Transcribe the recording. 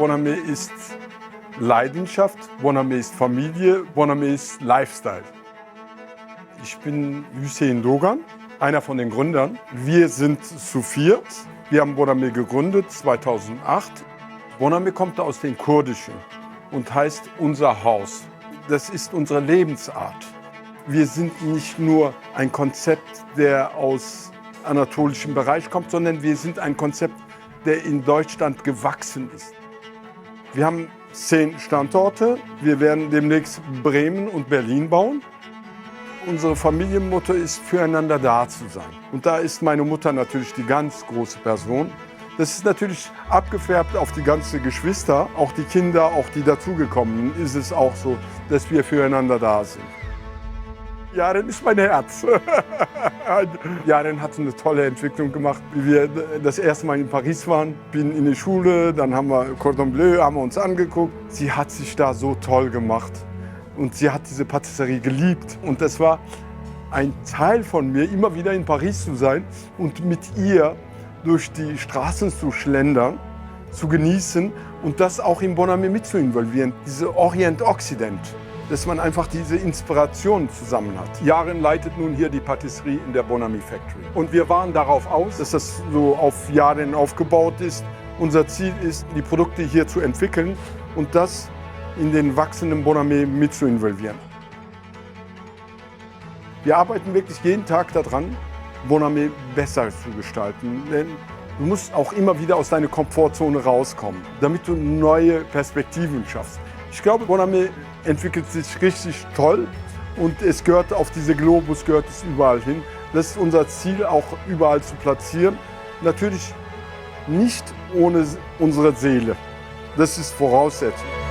Boname ist Leidenschaft, Boname ist Familie, Boname ist Lifestyle. Ich bin Hüseyin Dogan, einer von den Gründern. Wir sind zu viert. Wir haben Boname gegründet 2008. Boname kommt aus dem Kurdischen und heißt unser Haus. Das ist unsere Lebensart. Wir sind nicht nur ein Konzept, der aus anatolischem Bereich kommt, sondern wir sind ein Konzept, der in Deutschland gewachsen ist. Wir haben 10 Standorte. Wir werden demnächst Bremen und Berlin bauen. Unsere Familienmotto ist, füreinander da zu sein. Und da ist meine Mutter natürlich die ganz große Person. Das ist natürlich abgefärbt auf die ganzen Geschwister, auch die Kinder, auch die dazugekommenen, ist es auch so, dass wir füreinander da sind. Yaren ist mein Herz. Yaren hat eine tolle Entwicklung gemacht. Wie wir das erste Mal in Paris waren, bin in die Schule, dann haben wir Cordon Bleu, haben wir uns angeguckt. Sie hat sich da so toll gemacht und sie hat diese Patisserie geliebt. Und das war ein Teil von mir, immer wieder in Paris zu sein und mit ihr durch die Straßen zu schlendern, zu genießen und das auch in Boname mit zu involvieren. Diese Orient-Occident, dass man einfach diese Inspiration zusammen hat. Yaren leitet nun hier die Patisserie in der Boname Factory. Und wir waren darauf aus, dass das so auf Yaren aufgebaut ist. Unser Ziel ist, die Produkte hier zu entwickeln und das in den wachsenden Boname mit zu involvieren. Wir arbeiten wirklich jeden Tag daran, Boname besser zu gestalten. Denn du musst auch immer wieder aus deiner Komfortzone rauskommen, damit du neue Perspektiven schaffst. Ich glaube, Boname entwickelt sich richtig toll und es gehört auf diese Globus, gehört es überall hin. Das ist unser Ziel, auch überall zu platzieren. Natürlich nicht ohne unsere Seele. Das ist Voraussetzung.